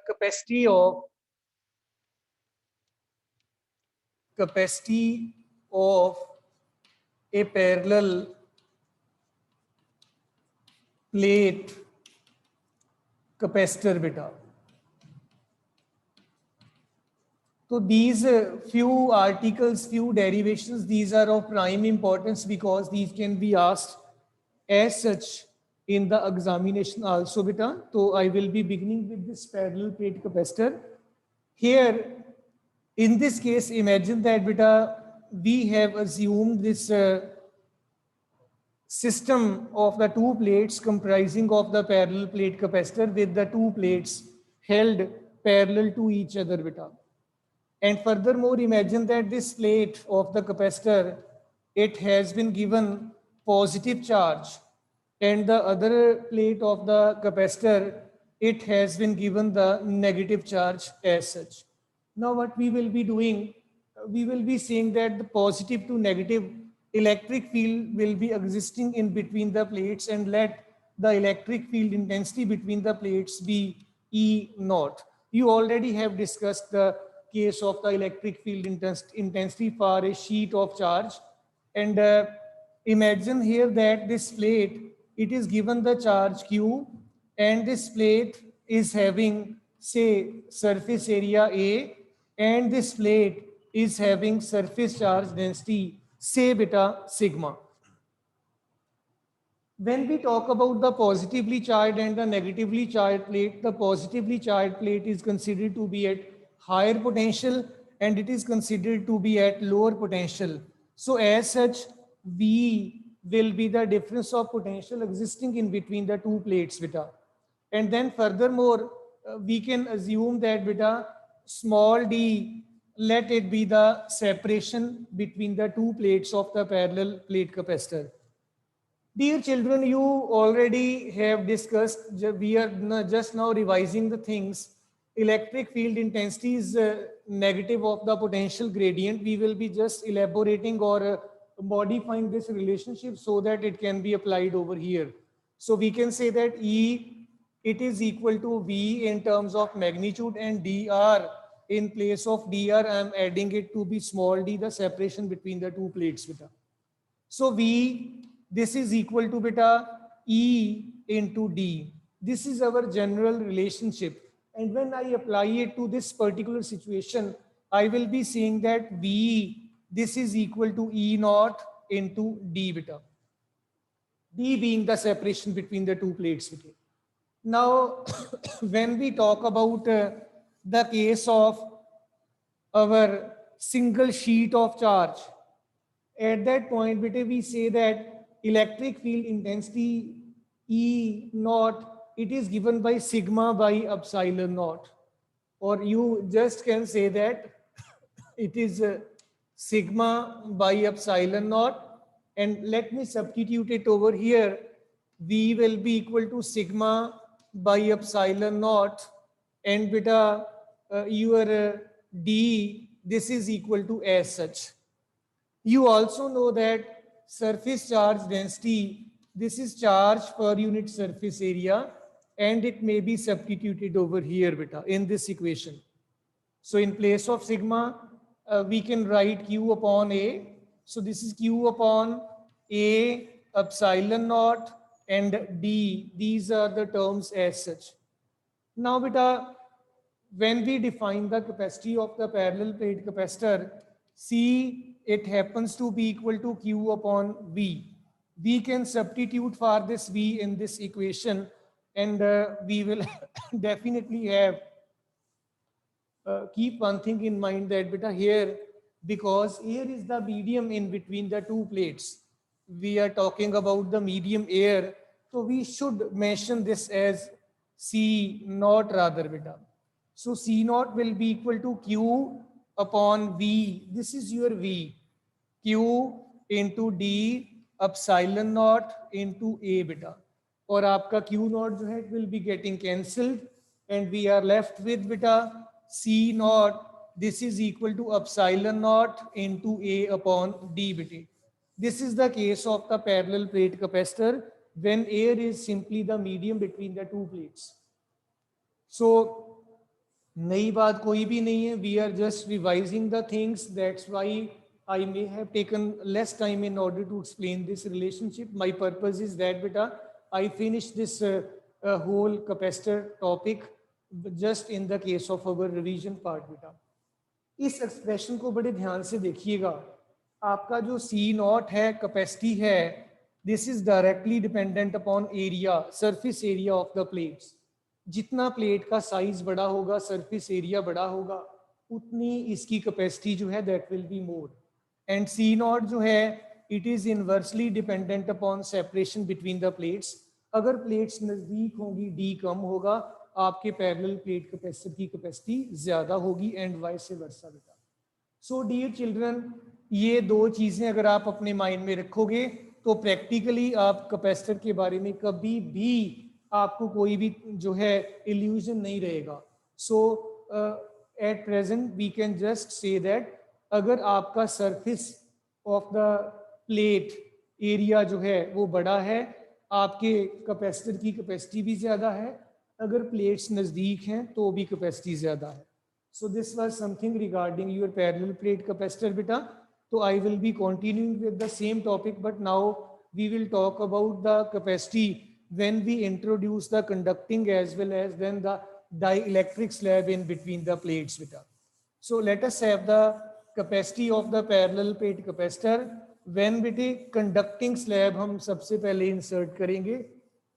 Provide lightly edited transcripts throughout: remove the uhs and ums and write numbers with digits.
capacity of a parallel plate capacitor beta. So these few articles, few derivations, these are of prime importance because these can be asked as such in the examination also beta. So I will be beginning with this parallel plate capacitor. Here, in this case, imagine that beta, we have assumed this system of the two plates comprising of the parallel plate capacitor with the two plates held parallel to each other beta. And furthermore, imagine that this plate of the capacitor, it has been given positive charge, and the other plate of the capacitor, it has been given the negative charge as such. Now what we will be doing, we will be saying that the positive to negative electric field will be existing in between the plates, and let the electric field intensity between the plates be E naught. You already have discussed the case of the electric field intensity for a sheet of charge. And imagine here that this plate, it is given the charge Q, and this plate is having, say, surface area A, and this plate is having surface charge density, say, beta sigma. When we talk about the positively charged and the negatively charged plate, the positively charged plate is considered to be at higher potential and it is considered to be at lower potential. So as such, V will be the difference of potential existing in between the two plates beta. And then furthermore, we can assume that beta small d, let it be the separation between the two plates of the parallel plate capacitor. Dear children, you already have discussed, we are just now revising the things. Electric field intensity is negative of the potential gradient. We will be just elaborating or modifying this relationship so that it can be applied over here. So we can say that E, it is equal to V in terms of magnitude, and dr, in place of dr, I am adding it to be small d, the separation between the two plates beta. So V, this is equal to beta E into D. This is our general relationship. And when I apply it to this particular situation, I will be saying that V, this is equal to E naught into D beta. D being the separation between the two plates beta. Now, when we talk about the case of our single sheet of charge, at that point, beta, we say that electric field intensity E naught, it is given by sigma by epsilon naught. Or you just can say that it is sigma by epsilon naught. And let me substitute it over here. V will be equal to sigma by epsilon naught, and beta your D, this is equal to as such. You also know that surface charge density, this is charge per unit surface area, and it may be substituted over here beta in this equation. So in place of sigma, we can write Q upon A. So this is Q upon A epsilon naught and D. These are the terms as such. Now beta, when we define the capacity of the parallel plate capacitor, C, it happens to be equal to Q upon V. We can substitute for this V in this equation, and we will definitely have keep one thing in mind that beta here, because air is the medium in between the two plates, we are talking about the medium air, so we should mention this as C naught rather beta. So C naught will be equal to Q upon V. This is your V. Q into D epsilon naught into A beta. और आपका Q naught जो है it will be getting cancelled, and we are left with beta C naught. This is equal to epsilon naught into A upon D beta. This is the case of the parallel plate capacitor when air is simply the medium between the two plates. So नई बात कोई भी नहीं है. We are just revising the things. That's why I may have taken less time in order to explain this relationship. My purpose is that beta I finish this whole capacitor topic just in the case of our revision part beta. इस expression को बड़े ध्यान से देखिएगा. आपका जो सी not है, capacity है, this is directly dependent upon area, surface area of the plates. जितना प्लेट का साइज बड़ा होगा, सरफेस एरिया बड़ा होगा, उतनी इसकी कैपेसिटी जो है that will be more. And C naught जो है it is inversely dependent upon separation between the plates. अगर प्लेट्स नज़दीक होंगी डी कम होगा, आपके पैरेलल प्लेट कैपेसिटर की कैपेसिटी ज़्यादा होगी एंड वाइस वर्सा बेटा. सो डियर चिल्ड्रन, ये दो चीज़ें अगर आप अपने माइंड में रखोगे तो प्रैक्टिकली आप कैपेसिटर के बारे में कभी भी आपको कोई भी जो है इल्यूजन नहीं रहेगा. So at present we can just say that अगर आपका surface of the plate area जो है वो बड़ा है, आपके कैपेसिटर की कैपेसिटी भी ज़्यादा है. अगर प्लेट्स नज़दीक हैं तो भी कैपेसिटी ज़्यादा है. So this was something regarding your parallel plate capacitor बेटा. तो I will be continuing with the same topic, but now we will talk about the capacity when we introduce the conducting as well as then the dielectric slab in between the plates beta. So let us have the capacity of the parallel plate capacitor. When बेटे conducting slab हम सबसे पहले insert करेंगे,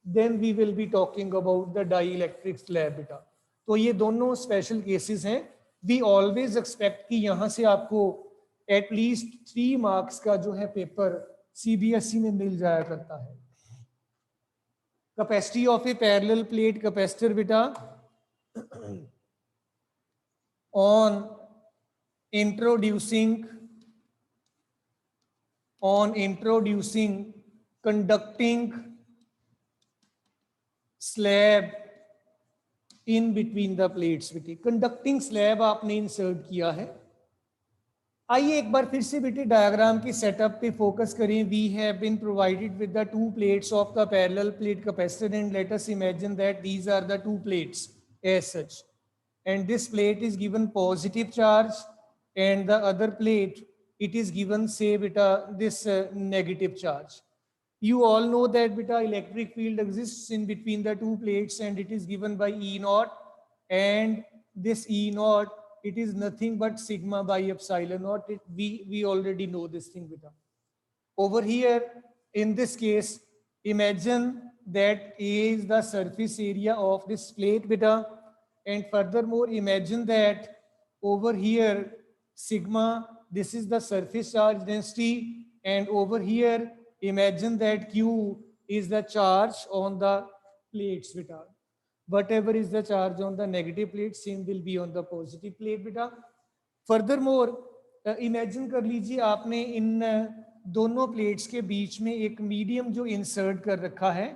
then we will be talking about the dielectric slab beta. तो ये दोनों special cases हैं. We always expect कि यहाँ से आपको at least 3 marks का जो है पेपर CBSE में मिल जाया करता है. Capacity of a parallel plate capacitor beta on introducing conducting slab in between the plates बेटे. कंडक्टिंग स्लैब आपने इंसर्ट किया है. आइए एक बार फिर से बेटे डायग्राम के सेटअप पे फोकस करें. We have been provided with the 2 plates of the parallel plate capacitor and let us imagine that these are the 2 plates as such, and this plate is given positive charge and the other plate it is given say beta this negative charge. You all know that beta electric field exists in between the 2 plates and it is given by E naught, and this E naught it is nothing but sigma by epsilon naught. We already know this thing beta. Over here in this case, imagine that A is the surface area of this plate beta, and furthermore imagine that over here sigma, this is the surface charge density, and over here imagine that Q is the charge on the plates beta. Whatever is the charge on the negative plate, same will be on the positive plate beta. Furthermore, imagine कर लीजिए आपने इन दोनों plates के बीच में एक medium जो insert कर रखा है.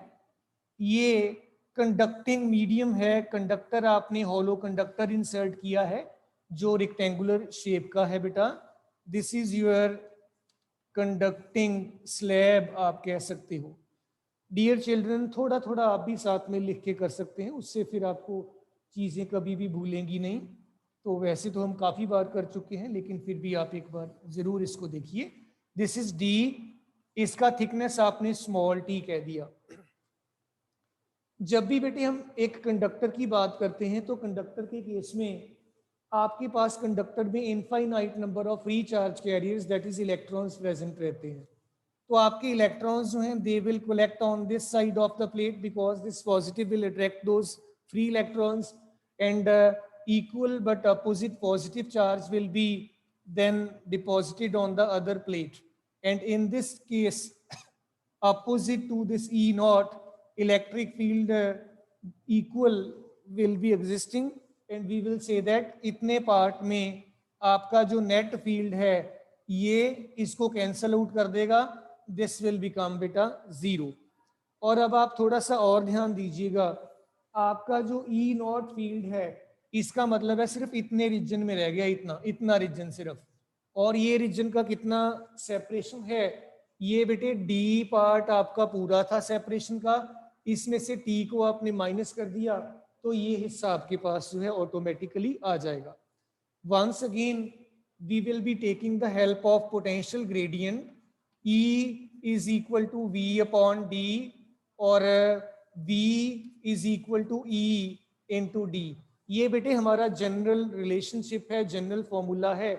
ये कंडक्टिंग मीडियम है. कंडक्टर आपने हॉलो कंडक्टर इंसर्ट किया है जो रेक्टेंगुलर शेप का है बेटा. This is your conducting slab आप कह सकते हो. डियर चिल्ड्रन, थोड़ा थोड़ा आप भी साथ में लिख के कर सकते हैं, उससे फिर आपको चीज़ें कभी भी भूलेंगी नहीं. तो वैसे तो हम काफ़ी बार कर चुके हैं, लेकिन फिर भी आप एक बार ज़रूर इसको देखिए. This is D. इसका थिकनेस आपने स्मॉल टी कह दिया. जब भी बेटे हम एक कंडक्टर की बात करते हैं तो कंडक्टर के केस में आपके पास कंडक्टर में infinite number of free charge carriers that is electrons present रहते हैं. तो आपके इलेक्ट्रॉन्स जो हैं they will collect on this side of the plate because this positive will attract those free electrons, and equal but opposite positive charge will be then deposited on the other plate. And in this case, opposite to this E naught, electric field equal will be existing, and we will say that इतने part में आपका जो net field है ये इसको cancel out कर देगा. This will become बेटा 0. और अब आप थोड़ा सा और ध्यान दीजिएगा. आपका जो E नॉट फील्ड है इसका मतलब है सिर्फ इतने रीजन में रह गया, इतना रीजन सिर्फ. और ये रीजन का कितना सेपरेशन है, ये बेटे डी पार्ट आपका पूरा था सेपरेशन का, इसमें से टी को आपने माइनस कर दिया तो ये हिस्सा आपके पास जो है ऑटोमेटिकली आ जाएगा. Once again, we will be taking the help of potential gradient. E is equal to V upon D और V is equal to E into D. ये बेटे हमारा जनरल रिलेशनशिप है, जनरल फॉर्मूला है.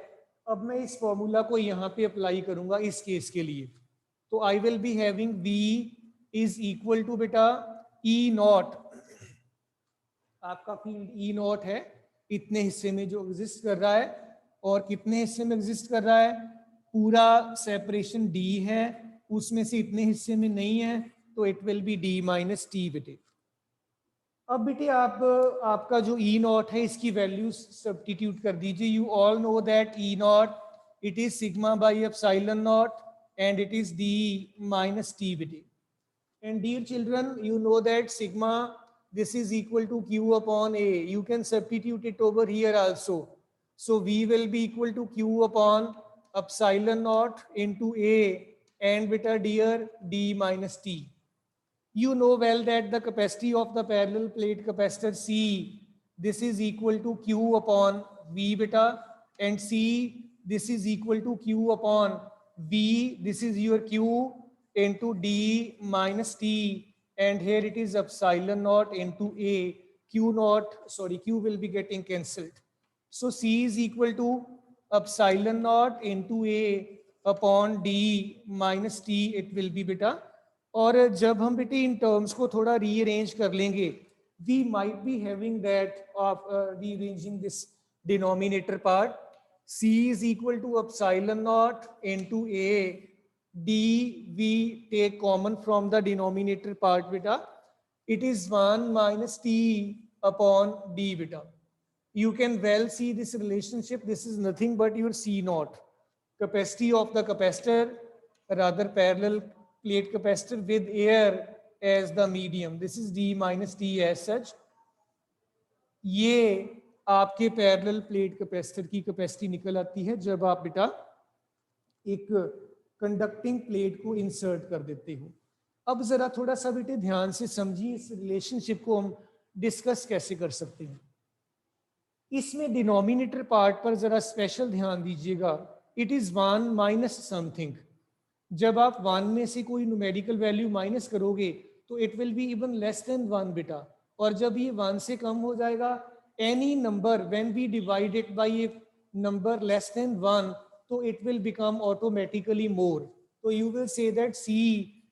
अब मैं इस फॉर्मूला को यहाँ पे अप्लाई करूंगा इस केस के लिए. तो I will be having V is equal to बेटा E नॉट, आपका फील्ड E नॉट है इतने हिस्से में जो एग्जिस्ट कर रहा है, और कितने हिस्से में एग्जिस्ट कर रहा है, पूरा सेपरेशन D है, उसमें से इतने हिस्से में नहीं है, तो it will B D minus t बेटे. अब बेटे आपका जो E नॉट है इसकी वैल्यू सब्स्टिट्यूट कर दीजिए. You all know that E not it is sigma by epsilon not and it is D minus t बेटे. And dear children, you know that sigma, this is equal to Q upon A. You can substitute it over here also. So V will be equal to Q upon epsilon naught into A, and beta dear D minus T. You know well that the capacity of the parallel plate capacitor C, this is equal to Q upon V beta, and C, this is equal to Q upon V, this is your Q into D minus T, and here it is epsilon naught into A. Q naught, sorry, Q will be getting cancelled. So C is equal to epsilon naught into A upon D minus T, it will be beta. और जब हम बेटे in terms को थोड़ा rearrange कर लेंगे, we might be having that of rearranging this denominator part. C is equal to epsilon naught into A. D we take common from the denominator part beta. It is 1 minus T upon D beta. You can well see this relationship. This is nothing but your C naught, capacity of the capacitor, rather parallel plate capacitor with air as the medium. This is D minus T as such. ये आपके parallel plate capacitor की capacity निकल आती है जब आप बेटा एक कंडक्टिंग प्लेट को इंसर्ट कर देते हो. अब जरा थोड़ा सा बेटे ध्यान से समझिए इस रिलेशनशिप को हम डिस्कस कैसे कर सकते हैं. इसमें डिनोमिनेटर पार्ट पर जरा स्पेशल ध्यान दीजिएगा. It is 1 minus something. जब आप 1 में से कोई न्यूमेरिकल वैल्यू माइनस करोगे तो it will be even less than 1 बेटा. और जब ये 1 से कम हो जाएगा, any number when we divide it by a number less than 1, तो it will become automatically more. तो you will say that C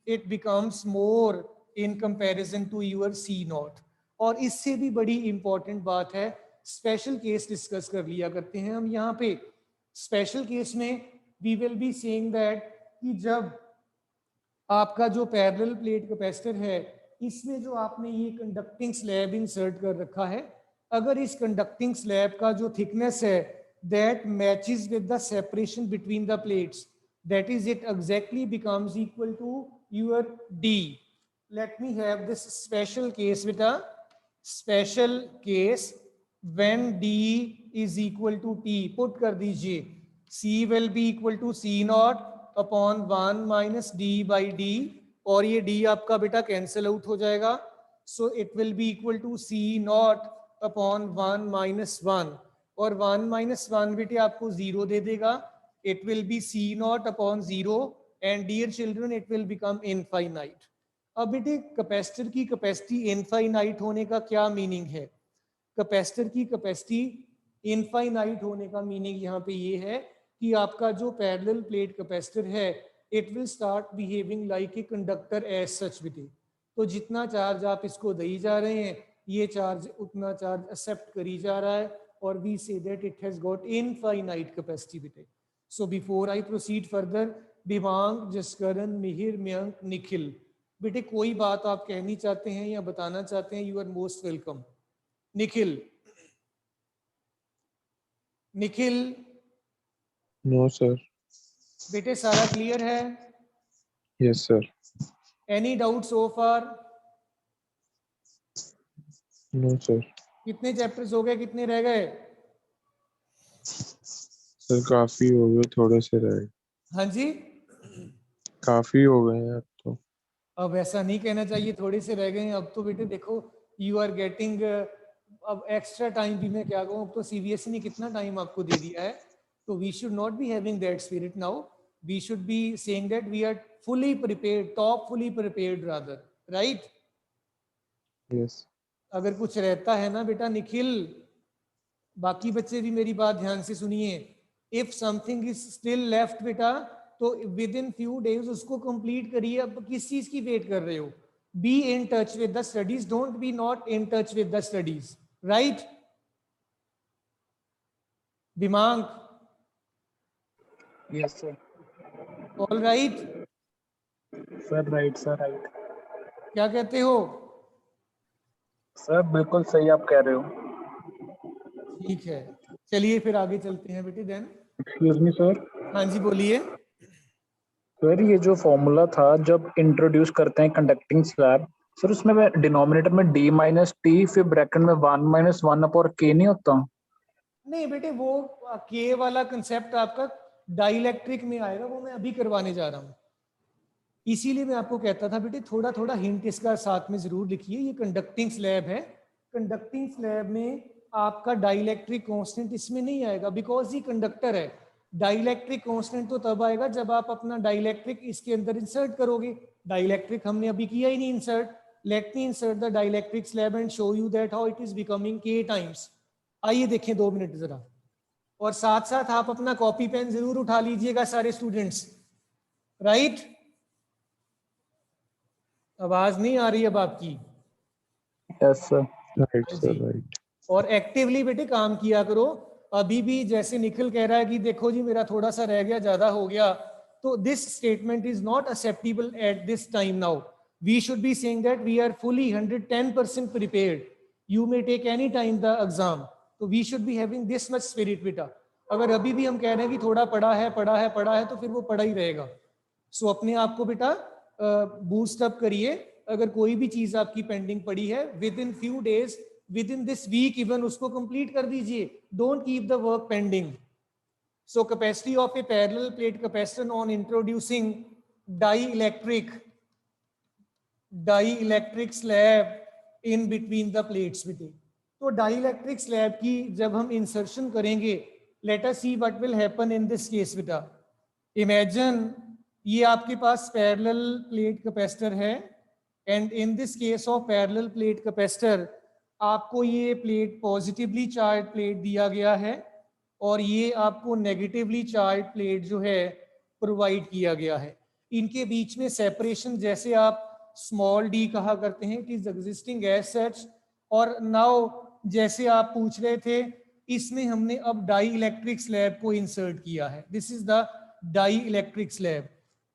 it becomes more in comparison to your C naught. और इससे भी बड़ी इंपॉर्टेंट बात है, special case discuss कर लिया करते हैं हम यहाँ पे. स्पेशल केस में we will be saying that कि जब आपका जो पैरेलल प्लेट कैपेसिटर है इसमें जो आपने ये कंडक्टिंग स्लैब इंसर्ट कर रखा है, अगर इस कंडक्टिंग स्लैब का जो थिकनेस है that matches with the separation between the plates, that is it exactly becomes equal to your D. Let me have this special case बेटा. Special case when D is equal to T, put कर दीजिए. C will be equal to C naught upon 1 minus D by D, और ये D आपका बेटा cancel out हो जाएगा. So it will be equal to C naught upon 1 minus 1, और 1 minus 1 बेटे आपको 0 दे देगा. It will B C naught upon 0, and dear children it will become infinite. अब बेटे कैपेसिटर की कैपेसिटी इनफाइनाइट होने का क्या मीनिंग है? कैपेसिटर की कैपेसिटी इनफाइनाइट होने का मीनिंग यहाँ पे ये है कि आपका जो पैरेलल प्लेट कैपेसिटर है it will start behaving like a conductor as such बेटे. तो जितना चार्ज आप इसको दे जा रहे हैं ये चार्ज उतना चार्ज एक्सेप्ट करी जा रहा है, और we say that it has got infinite capacity बेटे. So before I proceed further, Divang, Jaskaran, Mihir, Mayank, Nikhil, बेटे कोई बात आप कहनी चाहते हैं या बताना चाहते हैं, you are most welcome. Nikhil. Nikhil. No sir. बेटे सारा क्लियर है? Yes sir. Any doubt so far? No sir. कितने चैप्टर्स हो गए, कितने रह गए? सर काफी हो गए, थोड़े से रह गए. हाँ जी, काफी हो गए हैं अब तो. अब ऐसा नहीं कहना चाहिए थोड़े से रह गए हैं. अब तो बेटे देखो यू आर गेटिंग अब एक्स्ट्रा टाइम भी मैं क्या कहूँ, अब तो सीबीएसई ने कितना टाइम आपको दे दिया है, तो we should not be having that spirit now, we should be saying that we are fully prepared, top fully prepared rather, right? Yes. अगर कुछ रहता है ना बेटा निखिल, बाकी बच्चे भी मेरी बात ध्यान से सुनिए, if something is still left बेटा, तो विद इन फ्यू डेज उसको कंप्लीट करिए। अब किस चीज की वेट कर रहे हो? Be in touch with the studies, don't be not in touch with the studies, right? दिमाग, yes sir. All right? Sir right sir right. क्या कहते हो? सर बिल्कुल सही आप कह रहे हो। ठीक है, चलिए फिर आगे चलते हैं बेटे देन। Excuse me sir. हाँ जी बोलिए। सर ये जो फॉर्मूला था जब इंट्रोड्यूस करते हैं कंडक्टिंग स्लैब, सर उसमें डिनोमिनेटर में d माइनस टी फिर ब्रैकेट में 1 माइनस 1 अपॉन k नहीं होता? नहीं बेटे, वो के वाला कंसेप्ट आपका डाइलेक्ट्रिक में आएगा, वो मैं अभी करवाने जा रहा हूँ। इसीलिए मैं आपको कहता था बेटे थोड़ा थोड़ा हिंट इसका साथ में जरूर लिखिए। ये कंडक्टिंग स्लैब है, कंडक्टिंग स्लैब में आपका डाइलेक्ट्रिक कांस्टेंट इसमें नहीं आएगा, बिकॉज ये कंडक्टर है। डाइलेक्ट्रिक कांस्टेंट तो तब आएगा जब आप अपना डाइलेक्ट्रिक इसके अंदर इंसर्ट करोगे। डाइलेक्ट्रिक हमने अभी किया ही नहीं insert. Let me insert the dielectric slab and show you that how it is becoming के टाइम्स। आइए देखें 2 मिनट जरा, और साथ साथ आप अपना कॉपी पेन जरूर उठा लीजिएगा सारे स्टूडेंट्स, राइट? आवाज नहीं आ रही अब आपकी? Yes sir. Right, sir. जी। Right. और एक्टिवली बेटे काम किया करो। अभी भी जैसे निखिल कह रहा है कि देखो जी मेरा थोड़ा सा रह गया, ज्यादा हो गया, तो this statement is not acceptable at this time now. We should be saying that we are fully 110% prepared, you may take any time the exam, तो we should be having this much spirit बेटा। अगर अभी भी हम कह रहे हैं कि थोड़ा पढ़ा है पढ़ा है पढ़ा है, तो फिर वो पढ़ा ही रहेगा। सो अपने आप को बेटा बूस्ट अप करिए। अगर कोई भी चीज आपकी पेंडिंग पड़ी है, within few days, within this week even, उसको कंप्लीट कर दीजिए। Don't keep the work pending. So capacity of a parallel plate capacitor on introducing dielectric slab in between the plates बेटे। तो die electric slab की जब हम insertion करेंगे, let us see what will happen in this case बेटा। Imagine ये आपके पास parallel plate capacitor है, and in this case of parallel plate capacitor आपको ये प्लेट पॉजिटिवली चार्ज प्लेट दिया गया है, और ये आपको नेगेटिवली चार्ज प्लेट जो है प्रोवाइड किया गया है। इनके बीच में सेपरेशन जैसे आप स्मॉल डी कहा करते हैं, it is existing as such. और नाउ जैसे आप पूछ रहे थे, इसमें हमने अब डाई इलेक्ट्रिक स्लैब को इंसर्ट किया है। This is the dielectric slab.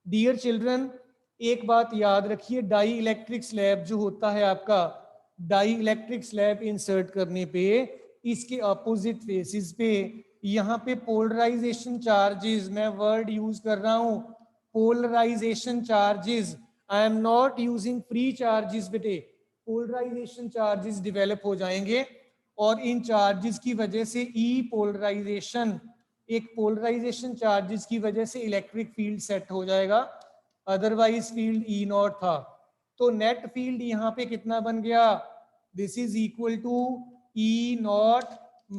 Dear children, एक बात याद रखिए, डाई इलेक्ट्रिक स्लैब जो होता है आपका, डाई इलेक्ट्रिक स्लैब इंसर्ट करने पे इसके अपोजिट फेसिस पे यहाँ पे पोलराइजेशन चार्जेस, मैं वर्ड यूज कर रहा हूँ polarisation charges, I am not using free charges बेटे। पोलराइजेशन चार्जेस डेवलप हो जाएंगे, और इन चार्जेस की वजह से ई पोलराइजेशन, एक पोलराइजेशन चार्जेस की वजह से इलेक्ट्रिक फील्ड सेट हो जाएगा, अदरवाइज फील्ड ई नॉट था। तो नेट फील्ड यहाँ पे कितना बन गया? This is equal to E naught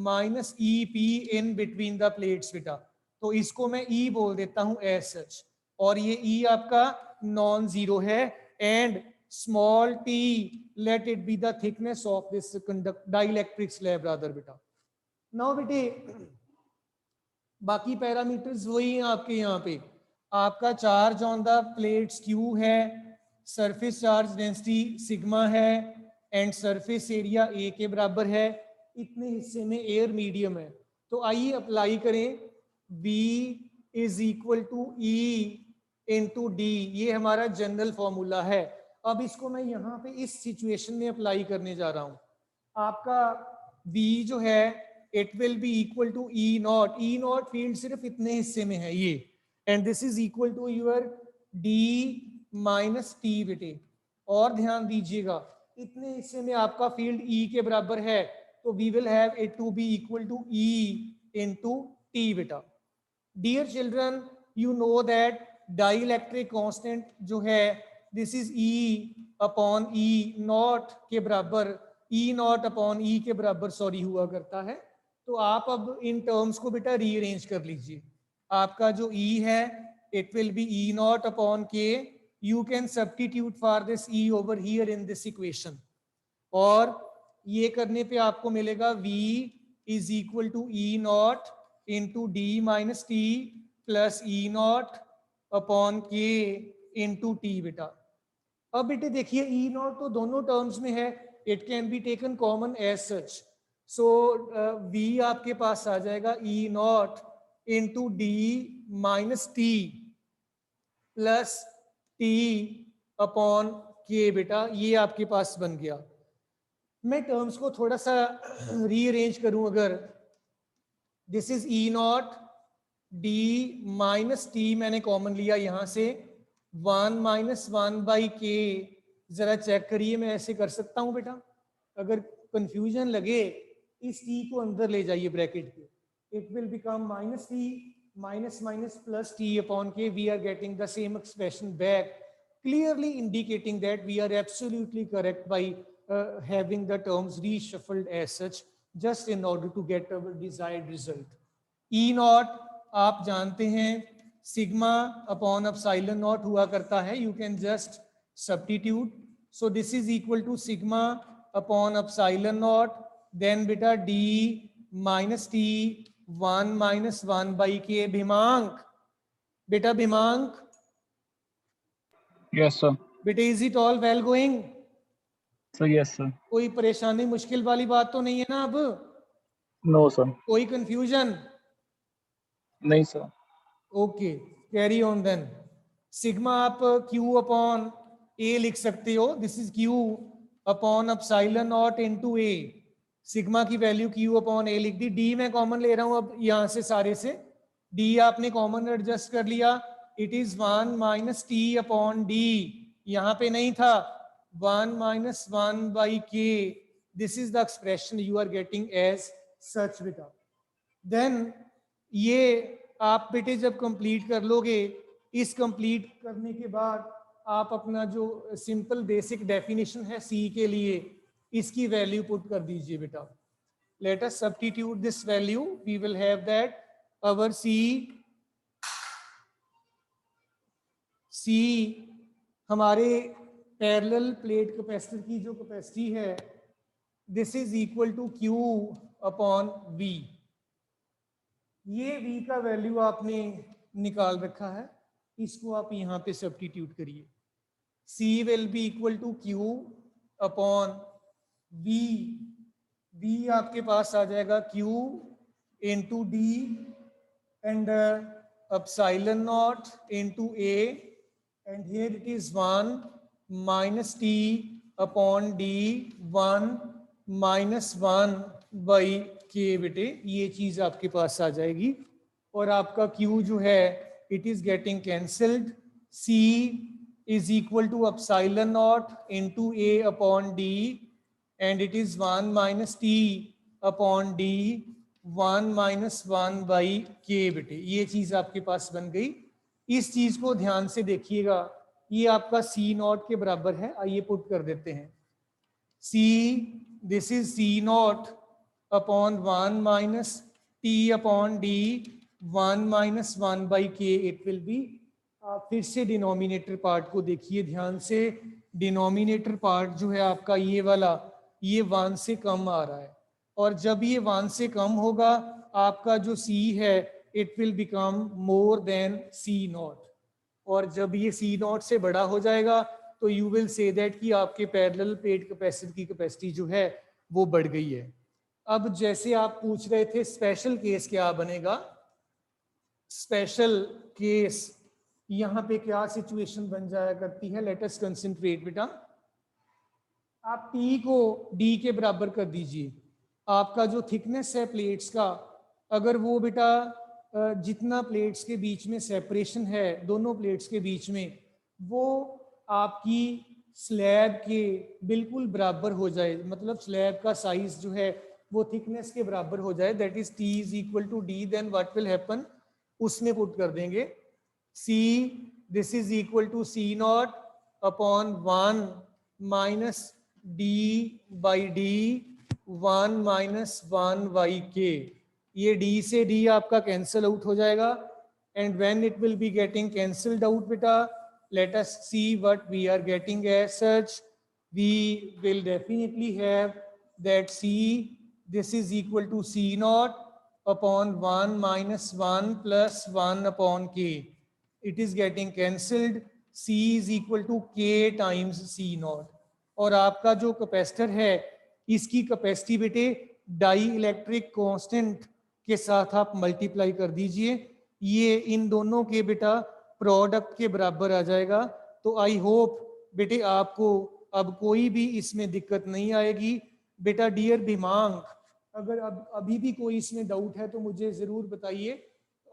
minus E P in between the plates बेटा। तो इसको मैं ई बोल देता हूं एज सच, और ये ई आपका नॉन जीरो है, and small T let it be the thickness of this dielectric slab rather बेटा। नाउ बेटे बाकी पैरामीटर्स वही हैं आपके यहाँ पे। आपका charge on the plates Q है, सरफेस चार्ज डेंसिटी सिग्मा है, एंड सरफेस एरिया ए के बराबर है। इतने हिस्से में एयर मीडियम है, तो आइए अप्लाई करें। V is equal to E into d, ये हमारा जनरल फॉर्मूला है। अब इसको मैं यहाँ पे इस सिचुएशन में अप्लाई करने जा रहा हूँ। आपका V जो है it will be equal to E naught, E naught field सिर्फ इतने हिस्से में है ये, and this is equal to your d minus t बेटे। और ध्यान दीजिएगा, इतने हिस्से में आपका फील्ड ई के बराबर है, तो we will have it to be equal to e into t बेटा। Dear children, you know that dielectric constant जो है, this is e upon e naught के बराबर ई नॉट अपॉन ई के बराबर सॉरी हुआ करता है। तो आप अब इन टर्म्स को बेटा रीअरेंज कर लीजिए। आपका जो ई है it will be e naught upon k, you can substitute for this e over here in this equation, और ये करने पे आपको मिलेगा v is equal to E naught into d minus t plus e naught upon k into t बेटा। अब बेटे देखिए ई नॉट तो दोनों टर्म्स में है, it can be taken common as such. So v आपके पास आ जाएगा e naught into d minus t plus t upon k बेटा, ये आपके पास बन गया। मैं टर्म्स को थोड़ा सा रीअरेंज करूं, अगर this is E not D minus T मैंने कॉमन लिया यहां से, 1 माइनस 1 बाई के, जरा चेक करिए मैं ऐसे कर सकता हूं बेटा? अगर कंफ्यूजन लगे इस टी को अंदर ले जाइए ब्रैकेट के, it will become minus t minus minus plus t upon k, we are getting the same expression back, clearly indicating that we are absolutely correct by having the terms reshuffled as such just in order to get our desired result. E naught आप जानते हैं sigma upon epsilon not हुआ करता है, you can just substitute. So this is equal to sigma upon epsilon naught, then beta d minus t 1 minus 1 by k. भिमांक बेटा, भिमांक Yes, sir. बेटा, is it all well going? So yes, sir. कोई परेशानी मुश्किल वाली बात तो नहीं है ना? अब No, sir. कोई कंफ्यूजन? नहीं sir. Okay, carry on then. Sigma आप क्यू अपॉन ए लिख सकते हो, this is Q upon epsilon naught into A. Sigma की वैल्यू क्यू अपॉन ए लिख दी। डी मैं कॉमन ले रहा हूं अब यहां से, सारे से डी आपने कॉमन एडजस्ट कर लिया, it is 1 minus t upon d, यहां पे नहीं था 1 minus 1 by K, this is the expression you are getting as such बेटा। देन ये आप बेटे जब कंप्लीट कर लोगे, इस कंप्लीट करने के बाद आप अपना जो सिंपल बेसिक डेफिनेशन है सी के लिए, इसकी वैल्यू पुट कर दीजिए बेटा। Let us substitute this value, we will have that our c हमारे पैरेलल प्लेट कैपेसिटर की जो कैपेसिटी है, this is equal to q upon v. ये v का वैल्यू आपने निकाल रखा है, इसको आप यहाँ पे सब्स्टिट्यूट करिए। c will be equal to q upon v, v आपके पास आ जाएगा q into d and epsilon naught into a, and here it is 1 minus t upon d 1 minus 1 by k बेटे, ये चीज आपके पास आ जाएगी। और आपका q जो है it is getting cancelled, c is equal to epsilon naught into a upon d, and it is 1 minus t upon d 1 minus 1 by k बेटे, ये चीज आपके पास बन गई। इस चीज को ध्यान से देखिएगा, ये आपका सी नॉट के बराबर है। आइए पुट कर देते हैं, C this is C naught upon 1 minus t upon d 1 minus 1 by K, it will be. आप फिर से डिनोमिनेटर पार्ट को देखिए ध्यान से, डिनोमिनेटर पार्ट जो है आपका ये वाला, ये 1 से कम आ रहा है, और जब ये 1 से कम होगा आपका जो c है it will become more than c naught, और जब ये c नॉट से बड़ा हो जाएगा तो यू विल से दैट कि आपके पैरेलल प्लेट कैपेसिटर की कैपेसिटी जो है वो बढ़ गई है। अब जैसे आप पूछ रहे थे स्पेशल केस क्या बनेगा, स्पेशल केस यहाँ पे क्या सिचुएशन बन जाया करती है, लेट अस कंसंट्रेट बेटा। आप t को d के बराबर कर दीजिए। आपका जो थिकनेस है प्लेट्स का, अगर वो बेटा जितना प्लेट्स के बीच में सेपरेशन है दोनों प्लेट्स के बीच में, वो आपकी स्लैब के बिल्कुल बराबर हो जाए, मतलब स्लैब का साइज जो है वो थिकनेस के बराबर हो जाए, that is t is equal to d, then what will happen, उसमें पुट कर देंगे c this is equal to c naught upon 1 minus d by d 1 minus 1 by K, ये डी से डी आपका कैंसिल आउट हो जाएगा and when it will be getting cancelled out बेटा, let us see what we are getting as such. We will definitely have that C, this is equal to C naught upon 1 minus 1 plus 1 upon K. It is getting cancelled. C is equal to K times C naught. और आपका जो capacitor है इसकी capacity बेटे die electric constant के साथ आप multiply कर दीजिए, ये इन दोनों के बेटा प्रोडक्ट के बराबर आ जाएगा। तो आई होप बेटे आपको अब कोई भी इसमें दिक्कत नहीं आएगी। बेटा डियर दिमाग, अगर अब अभी भी कोई इसमें डाउट है तो मुझे जरूर बताइए,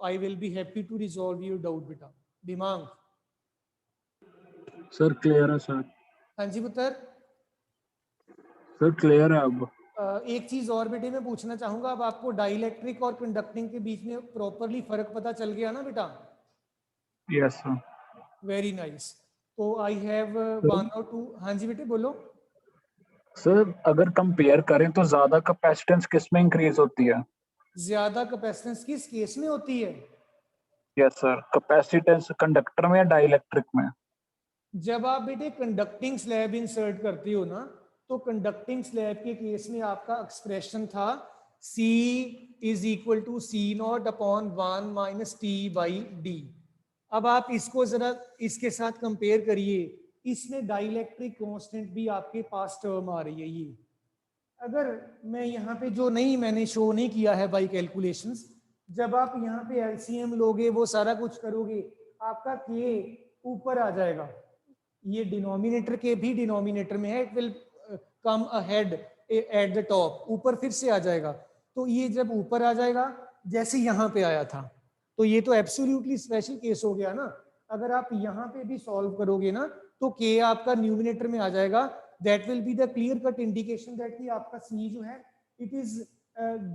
I will be happy to resolve your doubt. बेटा दिमाग सर क्लियर है सर। हाँ जी पुत्र। सर क्लियर है अब। एक चीज और बेटे मैं पूछना चाहूंगा, अब आपको डाइलेक्ट्रिक और कंडक्टिंग के बीच में प्रॉपरली फर्क पता चल गया ना बेटा? Yes sir. Very nice. तो आई हैव 1 और 2। हाँ जी बेटे बोलो। सर अगर कंपेयर करें तो ज्यादा कैपेसिटेंस किस में इंक्रीज होती है? ज्यादा कैपेसिटेंस किस केस में होती है? यस सर, कैपेसिटेंस कंडक्टर में या डाइलेक्ट्रिक में? जब आप बेटे कंडक्टिंग स्लैब इंसर्ट करते हो ना, तो कंडक्टिंग स्लैब के केस में आपका एक्सप्रेशन था C is equal to C naught upon 1 minus T by d. अब आप इसको जरा इसके साथ कंपेयर करिए, इसमें डाइलेक्ट्रिक कांस्टेंट भी आपके पास टर्म आ रही है। ये अगर मैं यहाँ पे जो नहीं मैंने शो नहीं किया है बाई कैलकुलेशंस, जब आप यहाँ पे एलसीएम लोगे वो सारा कुछ करोगे, आपका के ऊपर आ जाएगा, ये डिनोमिनेटर के भी डिनोमिनेटर में है, it will come ahead at the top, ऊपर फिर से आ जाएगा। तो ये जब ऊपर आ जाएगा जैसे यहाँ पे आया था, तो ये तो एब्सोल्युटली स्पेशल केस हो गया ना। अगर आप यहाँ पे भी सॉल्व करोगे ना तो के आपका न्यूमिनेटर में आ जाएगा, that will be the clear cut indication that कि आपका सी जो है it is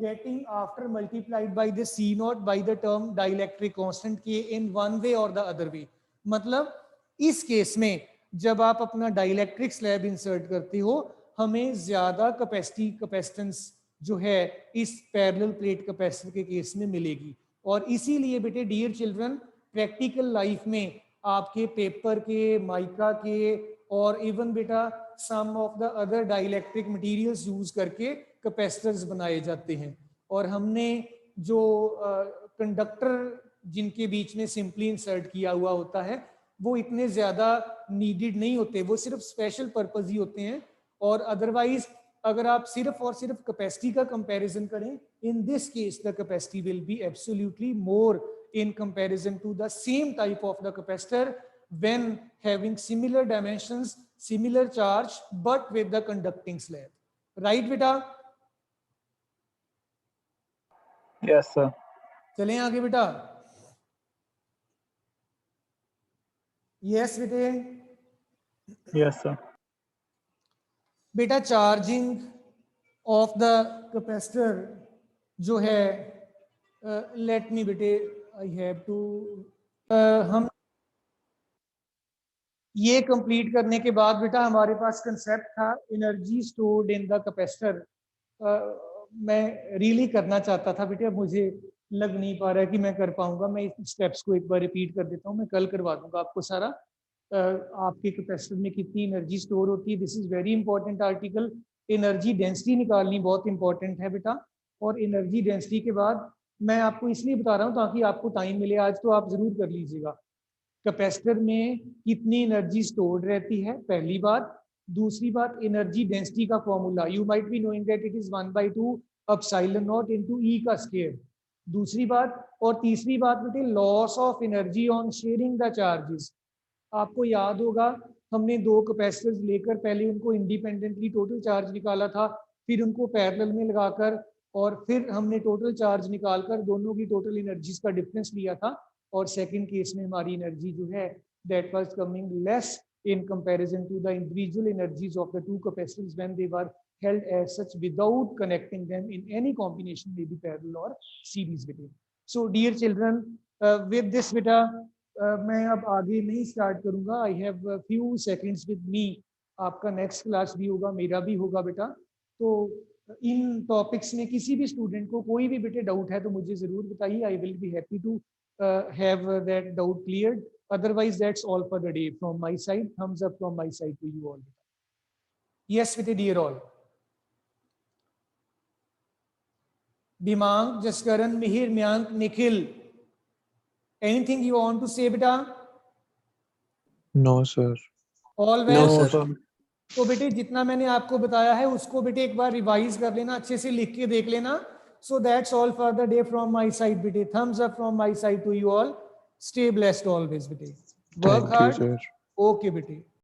getting after multiplied by the C naught by the term dielectric constant के इन वन वे और द अदर वे। मतलब इस केस में जब आप अपना डाइलेक्ट्रिक स्लैब इंसर्ट करते हो, हमें ज्यादा कैपेसिटेंस जो है इस पैरेलल प्लेट कैपेसिटर के केस में मिलेगी। और इसीलिए बेटे डियर चिल्ड्रन, प्रैक्टिकल लाइफ में आपके पेपर के, माइका के और इवन बेटा some of the other dielectric materials use करके कैपेसिटर्स बनाए जाते हैं। और हमने जो कंडक्टर जिनके बीच में सिंपली इंसर्ट किया हुआ होता है वो इतने ज्यादा नीडेड नहीं होते, वो सिर्फ स्पेशल पर्पज ही होते हैं। और अदरवाइज अगर आप सिर्फ और सिर्फ कैपेसिटी का कंपैरिजन करें, in this case the capacity will be absolutely more in comparison to the same type of the capacitor when having similar dimensions, similar charge, but with the conducting slab. Right beta? Yes sir. चलें आगे बेटा। Yes बेटे। Yes sir. बेटा charging of the capacitor जो है, let me बेटे I have to, हम ये कंप्लीट करने के बाद बेटा हमारे पास कंसेप्ट था energy stored in the capacitor. मैं रियली करना चाहता था बेटा, मुझे लग नहीं पा रहा है कि मैं कर पाऊंगा। मैं इस स्टेप्स को एक बार रिपीट कर देता हूँ, मैं कल करवा दूंगा आपको सारा। आपके कैपेसिटर में कितनी एनर्जी स्टोर होती है, this is very important article. Energy density निकालनी बहुत इंपॉर्टेंट है बेटा। और एनर्जी डेंसिटी के बाद मैं आपको इसलिए बता रहा हूँ ताकि आपको टाइम मिले, आज तो आप जरूर कर लीजिएगा। कैपेसिटर में कितनी एनर्जी स्टोर्ड रहती है, पहली बात। दूसरी बात एनर्जी डेंसिटी का formula, you might be knowing that it is 1/2 epsilon naught into e का स्क्वायर। दूसरी बात, और तीसरी बात बेटे loss of energy on sharing the charges. आपको याद होगा हमने दो कैपेसिटर्स लेकर पहले उनको इंडिपेंडेंटली टोटल चार्ज निकाला था, फिर उनको पैरेलल में लगाकर और फिर हमने टोटल चार्ज निकालकर दोनों की टोटल एनर्जीज का डिफरेंस लिया था। और सेकंड केस में हमारी एनर्जी जो है that was coming less in comparison to the individual energies of the two capacitors when they were held as such without connecting them in any combination, maybe parallel or series beta. So dear children, with this beta मैं अब आगे नहीं start करूंगा, I have a few seconds with me आपका next class भी होगा, मेरा भी होगा बेटा। तो इन टॉपिक्स में किसी भी स्टूडेंट को कोई भी बेटे डाउट है तो मुझे ज़रूर बताइए, I will be happy to have that doubt cleared. Otherwise, that's all for the day from my side. Thumbs up from my side to you all. Yes, with a dear all. Bimang, Jaskaran, Mihir, Myank, Nikhil. Anything you want to say, beta? No, sir. All well? No, sir. तो बेटे जितना मैंने आपको बताया है उसको बेटे एक बार रिवाइज कर लेना, अच्छे से लिख के देख लेना। So that's all for the day from my side, bete. Thumbs up from my side to you all. Stay blessed always, bete. Work Thank you, hard. sir. Okay, bete.